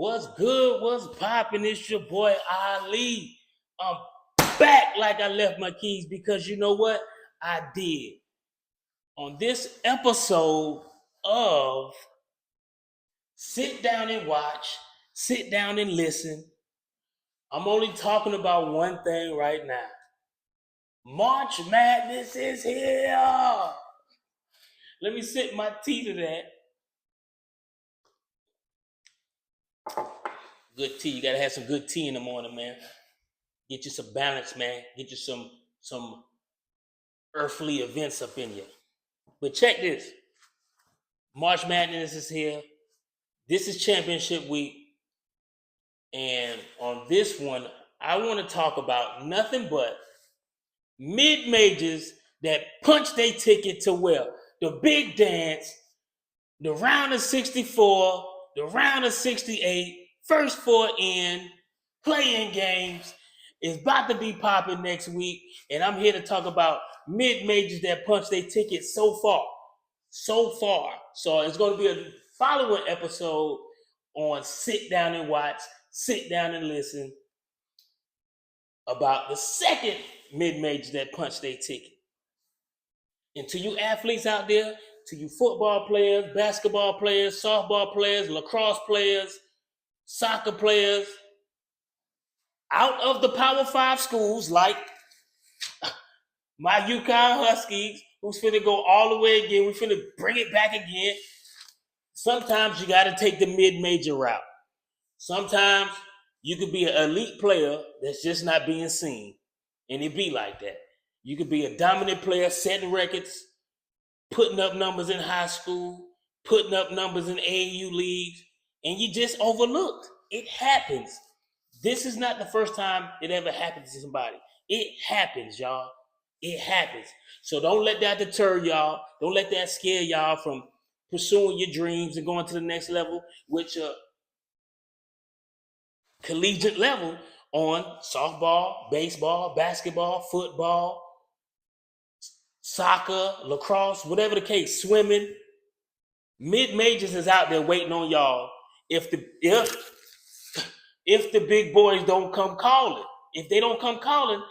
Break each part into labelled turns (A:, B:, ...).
A: What's good? What's poppin'? It's your boy Ali. I'm back like I left my keys because you know what? I did. On this episode of Sit Down and Watch, Sit Down and Listen, I'm only talking about one thing right now. March Madness is here. Let me sip my tea to that. Good tea. You gotta have some good tea in the morning, man. Get you some balance, man. Get you some earthly events up in you. But check this. March Madness is here. This is championship week. And on this one, I want to talk about nothing but mid-majors that punch their ticket to where the big dance, the round of 64, the round of 68, first four in, playing games is about to be popping next week. And I'm here to talk about mid-majors that punch their ticket so far. So it's going to be a following episode on Sit Down and Watch, Sit Down and Listen about the second mid-major that punched their ticket. And to you athletes out there, to you football players, basketball players, softball players, lacrosse players, soccer players, out of the Power 5 schools like my UConn Huskies, who's finna go all the way again. We finna bring it back again. Sometimes you got to take the mid-major route. Sometimes you could be an elite player that's just not being seen, and it be like that. You could be a dominant player, setting records, putting up numbers in high school, putting up numbers in AAU leagues, and you just overlooked. It happens. This is not the first time it ever happened to somebody. It happens, y'all. It happens. So don't let that deter y'all. Don't let that scare y'all from pursuing your dreams and going to the next level with your collegiate level on softball, baseball, basketball, football, soccer, lacrosse, whatever the case, swimming. Mid-majors is out there waiting on y'all if the big boys don't come calling. If they don't come calling,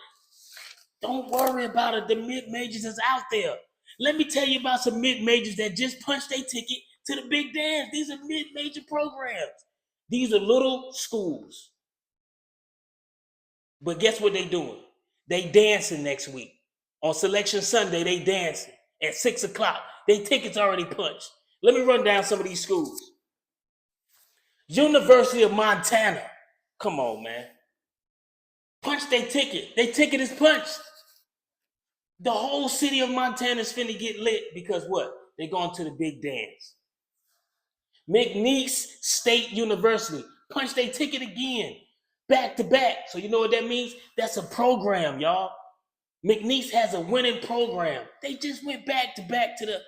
A: don't worry about it. The mid-majors is out there. Let me tell you about some mid-majors that just punched their ticket to the big dance. These are mid-major programs. These are little schools. But guess what they doing? They dancing next week. On Selection Sunday, they dancing at 6 o'clock. They tickets already punched. Let me run down some of these schools. University of Montana. Come on, man. Punch their ticket. Their ticket is punched. The whole city of Montana is finna get lit because what? They going to the big dance. McNeese State University. Punch their ticket again. Back to back. So you know what that means? That's a program, y'all. McNeese has a winning program. They just went back to the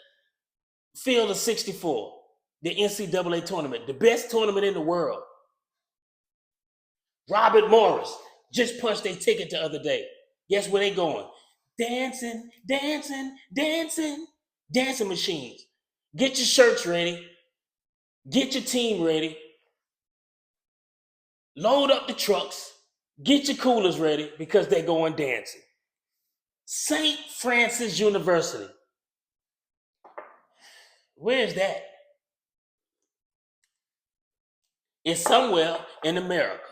A: field of 64. The NCAA Tournament. The best tournament in the world. Robert Morris just punched their ticket the other day. Guess where they going? Dancing, dancing, dancing. Dancing machines. Get your shirts ready. Get your team ready. Load up the trucks. Get your coolers ready because they're going dancing. St. Francis University. Where's that? It's somewhere in America.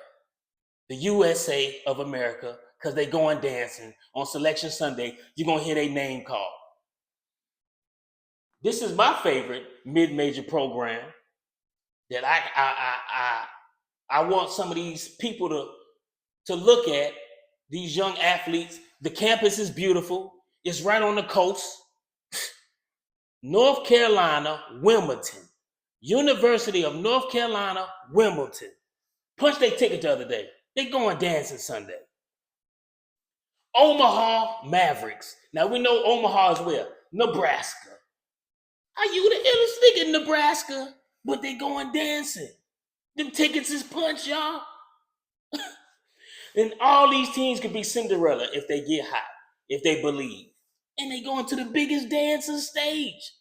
A: The USA of America, because they going dancing on Selection Sunday. You're going to hear their name called. This is my favorite mid-major program that I want some of these people to look at, these young athletes. The campus is beautiful. It's right on the coast. North Carolina, Wilmington. University of North Carolina, Wilmington. Punched their ticket the other day. They going dancing Sunday. Omaha Mavericks. Now we know Omaha is where? Nebraska. Are you the illest nigga in Nebraska? But they going dancing. Them tickets is punched, y'all. And all these teams could be Cinderella if they get hot, if they believe. And they going to the biggest dancing stage.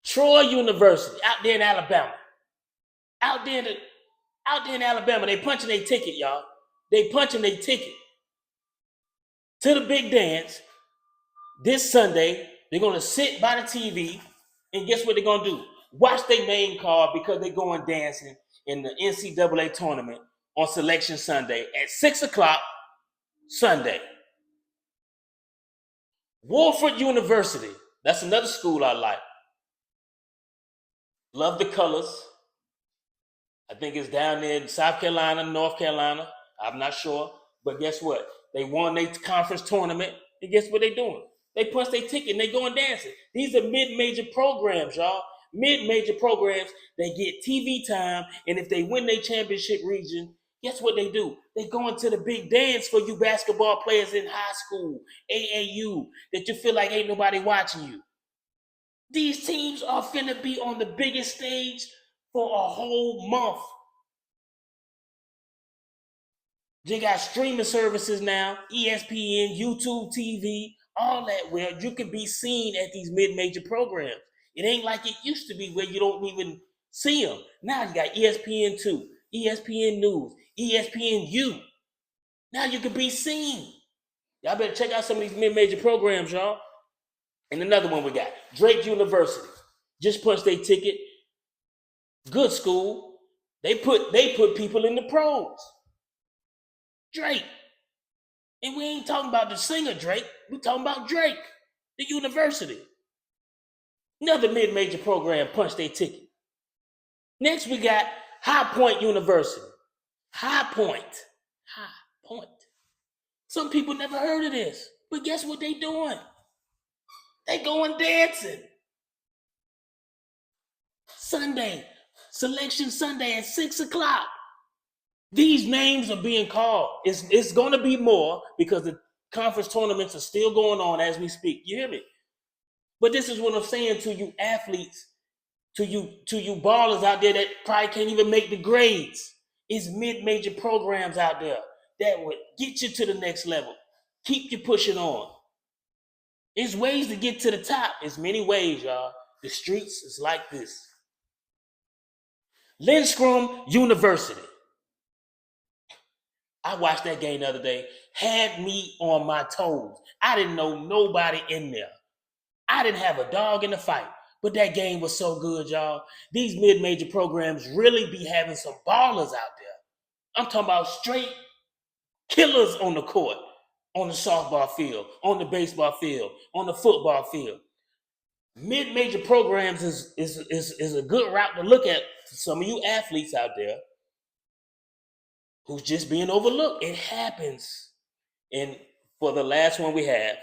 A: Troy University, out there in Alabama. Out there in Alabama, they punching their ticket, y'all. They punching their ticket to the big dance this Sunday. They're gonna sit by the TV, and guess what they're gonna do? Watch their main card because they're going dancing in the NCAA tournament on Selection Sunday at 6 o'clock Sunday. Wofford University. That's another school I like. Love the colors. I think it's down there in South Carolina, North Carolina. I'm not sure. But guess what? They won their conference tournament. And guess what they're doing? They punch their ticket and they going dancing. These are mid-major programs, y'all. Mid-major programs. They get TV time. And if they win their championship region, guess what they do? They go into the big dance for you basketball players in high school, AAU, that you feel like ain't nobody watching you. These teams are finna be on the biggest stage for a whole month. They got streaming services now, ESPN, YouTube TV, all that, where you can be seen at these mid-major programs. It ain't like it used to be where you don't even see them. Now you got ESPN2, ESPN News, ESPNU. Now you can be seen. Y'all better check out some of these mid-major programs, y'all. And another one we got, Drake University. Just punched their ticket. Good school. They put people in the pros. Drake. And we ain't talking about the singer Drake. We talking about Drake, the university. Another mid-major program punched their ticket. Next we got High Point University. High Point. Some people never heard of this. But guess what they doing? They going dancing. Sunday. Selection Sunday at 6 o'clock. These names are being called. It's going to be more because the conference tournaments are still going on as we speak. You hear me? But this is what I'm saying to you athletes, to you ballers out there that probably can't even make the grades. It's mid-major programs out there that would get you to the next level, keep you pushing on. There's ways to get to the top. There's many ways, y'all. The streets is like this. Lindstrom University. I watched that game the other day. Had me on my toes. I didn't know nobody in there. I didn't have a dog in the fight. But that game was so good, y'all. These mid-major programs really be having some ballers out there. I'm talking about straight killers on the court, on the softball field, on the baseball field, on the football field. Mid-major programs is a good route to look at for some of you athletes out there who's just being overlooked. It happens. And for the last one we have,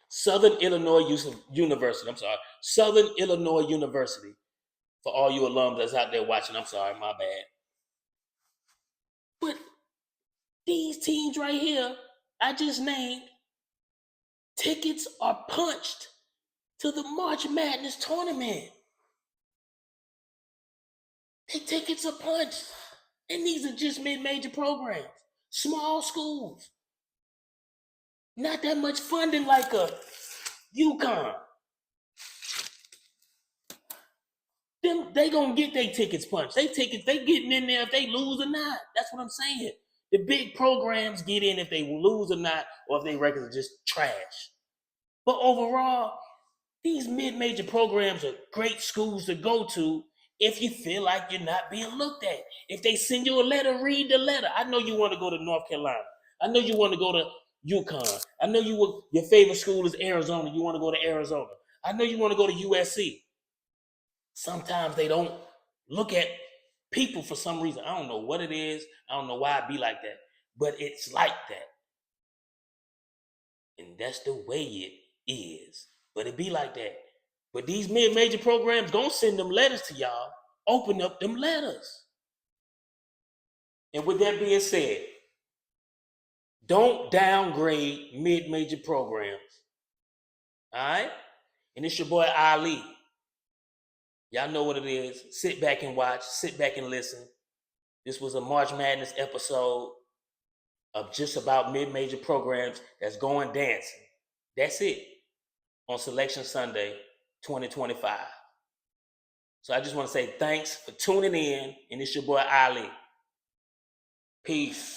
A: Southern Illinois University. Southern Illinois University. For all you alums that's out there watching, I'm sorry, my bad. But these teams right here, I just named, tickets are punched to the March Madness tournament. The tickets are punched. And these are just mid-major programs. Small schools. Not that much funding like a UConn. They gonna get their tickets punched. They getting in there if they lose or not. That's what I'm saying. The big programs get in if they lose or not, or if their records are just trash. But overall, these mid-major programs are great schools to go to if you feel like you're not being looked at. If they send you a letter, read the letter. I know you want to go to North Carolina. I know you want to go to UConn. I know your favorite school is Arizona. You want to go to Arizona. I know you want to go to USC. Sometimes they don't look at people for some reason. I don't know what it is. I don't know why it be like that. But it's like that. And that's the way it is. But it be like that. But these mid-major programs gonna send them letters to y'all. Open up them letters. And with that being said, don't downgrade mid-major programs. All right? And it's your boy Ali. Y'all know what it is. Sit back and watch. Sit back and listen. This was a March Madness episode of just about mid-major programs that's going dancing. That's it on Selection Sunday 2025. So I just want to say thanks for tuning in, and it's your boy Ali. Peace.